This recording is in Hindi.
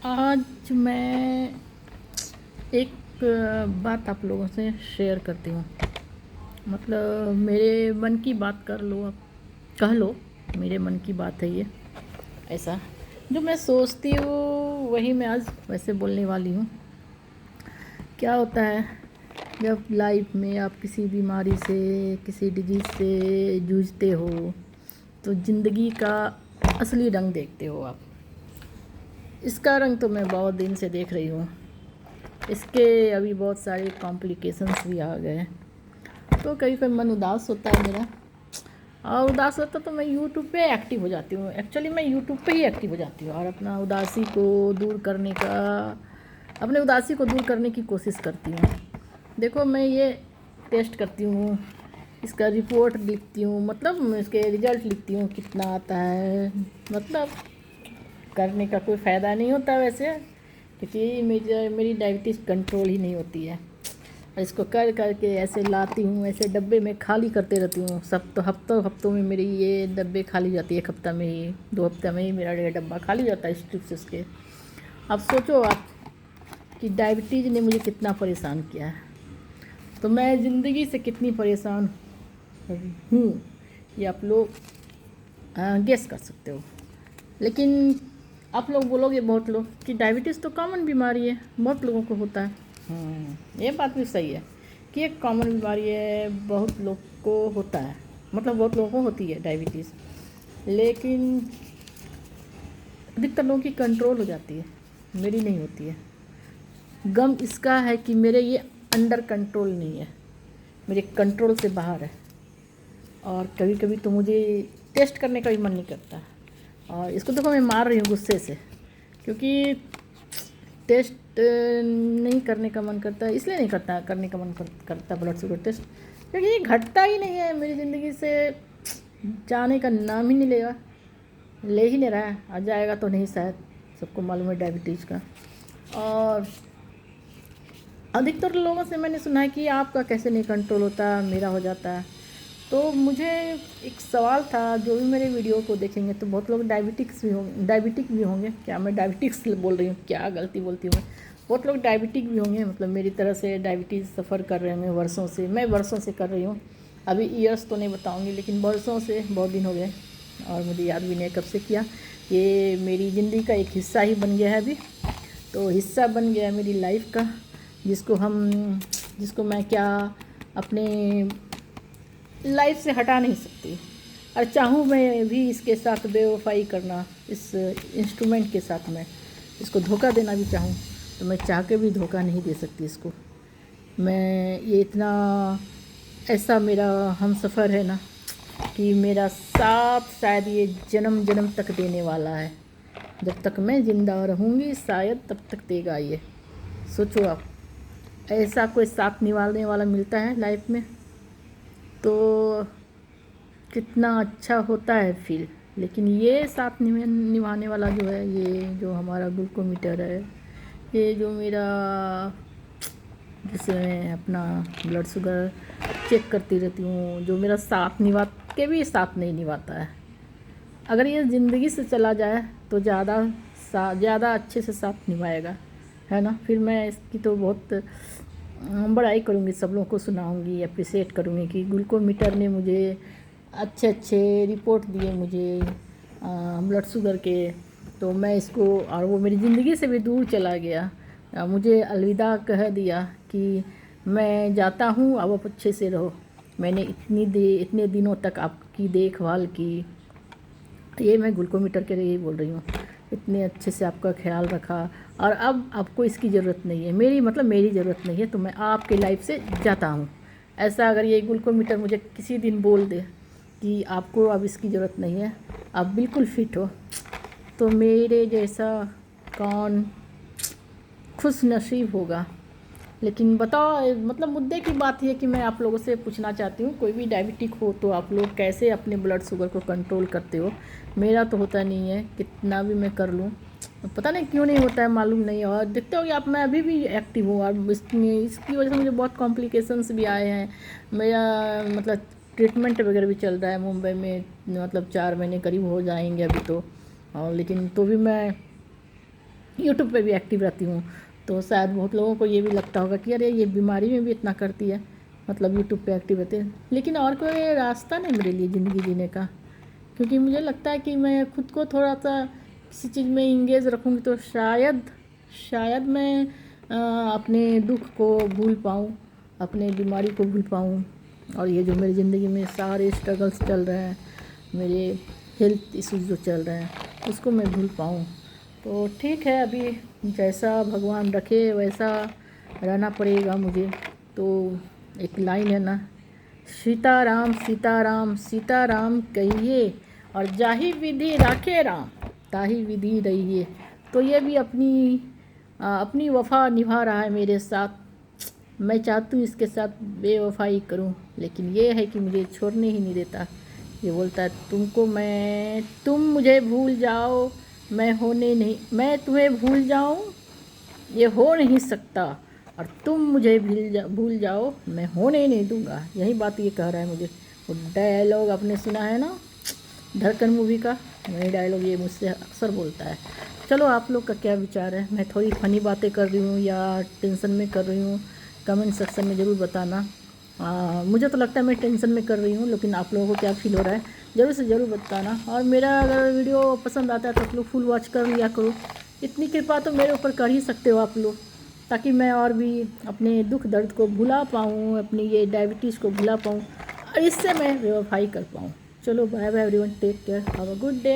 आज मैं एक बात आप लोगों से शेयर करती हूँ। मतलब मेरे मन की बात कर लो, आप कह लो, मेरे मन की बात है ये। ऐसा जो मैं सोचती हूँ वही मैं आज वैसे बोलने वाली हूँ। क्या होता है जब लाइफ में आप किसी बीमारी से, किसी डिजीज़ से जूझते हो तो ज़िंदगी का असली रंग देखते हो आप। इसका रंग तो मैं बहुत दिन से देख रही हूँ। इसके अभी बहुत सारे कॉम्प्लिकेशंस भी आ गए हैं, तो कभी कभी मन उदास होता है मेरा। और उदास होता तो मैं यूट्यूब पे एक्टिव हो जाती हूँ। एक्चुअली मैं यूट्यूब पे ही एक्टिव हो जाती हूँ और अपने उदासी को दूर करने की कोशिश करती हूँ। देखो, मैं ये टेस्ट करती हूँ, इसका रिपोर्ट लिखती हूँ, मतलब इसके रिजल्ट लिखती हूँ कितना आता है। मतलब करने का कोई फ़ायदा नहीं होता वैसे, क्योंकि मेरी डायबिटीज़ कंट्रोल ही नहीं होती है। और इसको कर कर के ऐसे लाती हूँ, ऐसे डब्बे में खाली करते रहती हूँ। सब तो हफ्तों में मेरी ये डब्बे खाली जाती है। एक हफ्ता में ही, 2 हफ्ते में ही मेरा ये डब्बा खाली जाता है स्ट्रिप्स के। अब सोचो आप कि डायबिटीज़ ने मुझे कितना परेशान किया है, तो मैं ज़िंदगी से कितनी परेशान हूँ ये आप लोग गेस कर सकते हो। लेकिन आप लोग बोलोगे, बहुत लोग, कि डायबिटीज़ तो कॉमन बीमारी है, बहुत लोगों को होता है। ये बात भी सही है कि एक कॉमन बीमारी है, बहुत लोग को होता है, मतलब बहुत लोगों को होती है डायबिटीज़। लेकिन अधिकतर लोगों की कंट्रोल हो जाती है, मेरी नहीं होती है। गम इसका है कि मेरे ये अंडर कंट्रोल नहीं है, मेरे कंट्रोल से बाहर है। और कभी कभी तो मुझे टेस्ट करने का भी मन नहीं करता। और इसको देखो, मैं मार रही हूँ गुस्से से, क्योंकि टेस्ट नहीं करने का मन करता, इसलिए नहीं करने का मन करता ब्लड शुगर टेस्ट, क्योंकि ये घटता ही नहीं है मेरी ज़िंदगी से, जाने का नाम ही नहीं लेगा, ले ही नहीं रहा है। आ जाएगा तो नहीं शायद, सबको मालूम है डायबिटीज़ का। और अधिकतर लोगों से मैंने सुना है कि आपका कैसे नहीं कंट्रोल होता, मेरा हो जाता है। तो मुझे एक सवाल था, जो भी मेरे वीडियो को देखेंगे तो बहुत लोग डायबिटिक भी होंगे। क्या मैं डायबिटिक्स बोल रही हूँ, क्या गलती बोलती हूँ मैं। बहुत लोग डायबिटिक भी होंगे, मतलब मेरी तरह से डायबिटीज़ सफ़र कर रहे होंगे वर्षों से। मैं वर्षों से कर रही हूँ, अभी ईयर्स तो नहीं बताऊँगी, लेकिन वर्षों से, बहुत दिन हो गए और मुझे याद भी नहीं कब से किया। ये मेरी ज़िंदगी का एक हिस्सा ही बन गया है अभी, तो हिस्सा बन गया है मेरी लाइफ का, जिसको मैं क्या अपने लाइफ से हटा नहीं सकती। और चाहूँ मैं भी इसके साथ बेवफाई करना, इस इंस्ट्रूमेंट के साथ मैं इसको धोखा देना भी चाहूँ तो मैं चाह के भी धोखा नहीं दे सकती इसको। मैं ये इतना ऐसा मेरा हमसफ़र है ना, कि मेरा साथ शायद ये जन्म जन्म तक देने वाला है। जब तक मैं ज़िंदा रहूँगी शायद तब तक देगा ये। सोचो आप, ऐसा कोई साथ निभाने वाला मिलता है लाइफ में तो कितना अच्छा होता है फील। लेकिन ये साथ निभाने वाला जो है, ये जो हमारा ग्लूकोमीटर है, ये जो मेरा, जिसे मैं अपना ब्लड शुगर चेक करती रहती हूँ, जो मेरा साथ निभा के भी साथ नहीं निभाता है। अगर ये ज़िंदगी से चला जाए तो ज़्यादा अच्छे से साथ निभाएगा, है ना। फिर मैं इसकी तो बहुत बड़ाई करूँगी, सब लोगों को सुनाऊँगी, अप्रिशिएट करूँगी कि ग्लूकोमीटर ने मुझे अच्छे अच्छे रिपोर्ट दिए मुझे ब्लड शुगर के। तो मैं इसको, और वो मेरी ज़िंदगी से भी दूर चला गया, मुझे अलविदा कह दिया कि मैं जाता हूँ, अब आप अच्छे से रहो। मैंने इतने दिनों तक आपकी देखभाल की, ये मैं ग्लूकोमीटर के लिए ही बोल रही हूँ, इतने अच्छे से आपका ख्याल रखा, और अब आपको इसकी ज़रूरत नहीं है, मेरी ज़रूरत नहीं है, तो मैं आपके लाइफ से जाता हूँ। ऐसा अगर ये ग्लूकोमीटर मुझे किसी दिन बोल दे कि आपको अब इसकी ज़रूरत नहीं है, आप बिल्कुल फिट हो, तो मेरे जैसा कौन खुश नसीब होगा। लेकिन बताओ, मतलब मुद्दे की बात है कि मैं आप लोगों से पूछना चाहती हूँ, कोई भी डायबिटिक हो तो आप लोग कैसे अपने ब्लड शुगर को कंट्रोल करते हो। मेरा तो होता नहीं है, कितना भी मैं कर लूँ पता नहीं क्यों नहीं होता है, मालूम नहीं। और देखते हो कि आप, मैं अभी भी एक्टिव हूँ, और इसकी वजह से मुझे बहुत कॉम्प्लिकेशंस भी आए हैं। मेरा मतलब ट्रीटमेंट वगैरह भी चल रहा है मुंबई में, मतलब 4 महीने करीब हो जाएंगे अभी तो। और लेकिन तो भी मैं यूट्यूब पे भी एक्टिव रहती हूँ। तो शायद बहुत लोगों को ये भी लगता होगा कि अरे ये बीमारी में भी इतना करती है, मतलब यूट्यूब पे एक्टिव रहते हैं। लेकिन और कोई रास्ता नहीं मेरे लिए ज़िंदगी जीने का, क्योंकि मुझे लगता है कि मैं खुद को थोड़ा सा किसी चीज़ में इंगेज रखूँगी तो शायद मैं अपने दुख को भूल पाऊँ, अपने बीमारी को भूल पाऊँ, और ये जो मेरी ज़िंदगी में सारे स्ट्रगल्स चल रहे हैं, मेरे हेल्थ इश्यूज जो चल रहे हैं, उसको मैं भूल पाऊँ। तो ठीक है, अभी जैसा भगवान रखे वैसा रहना पड़ेगा मुझे। तो एक लाइन है ना, सीताराम सीताराम सीताराम कहिए, और जाहि विधि राखे राम ताहि विधि रहिए। तो ये भी अपनी वफ़ा निभा रहा है मेरे साथ। मैं चाहती हूँ इसके साथ बेवफाई करूँ, लेकिन ये है कि मुझे छोड़ने ही नहीं देता। ये बोलता है तुम मुझे भूल जाओ, मैं तुम्हें भूल जाऊँ, ये हो नहीं सकता, और तुम मुझे भूल जाओ, मैं होने ही नहीं दूंगा। यही बात ये कह रहा है मुझे। वो डायलॉग आपने सुना है ना धड़कन मूवी का, वही डायलॉग ये मुझसे अक्सर बोलता है। चलो आप लोग का क्या विचार है, मैं थोड़ी फनी बातें कर रही हूँ या टेंशन में कर रही हूँ, कमेंट सेक्शन में ज़रूर बताना। मुझे तो लगता है मैं टेंशन में कर रही हूँ, लेकिन आप लोगों को क्या फील हो रहा है ज़रूर से ज़रूर बताना। और मेरा अगर वीडियो पसंद आता है तो आप लोग फुल वॉच कर लिया करो। इतनी कृपा तो मेरे ऊपर कर ही सकते हो आप लोग, ताकि मैं और भी अपने दुख दर्द को भुला पाऊँ, अपनी ये डायबिटीज़ को भुला पाऊँ, और इससे मैं बेवफाई कर पाऊँ। चलो bye bye everyone, take care, have a good day.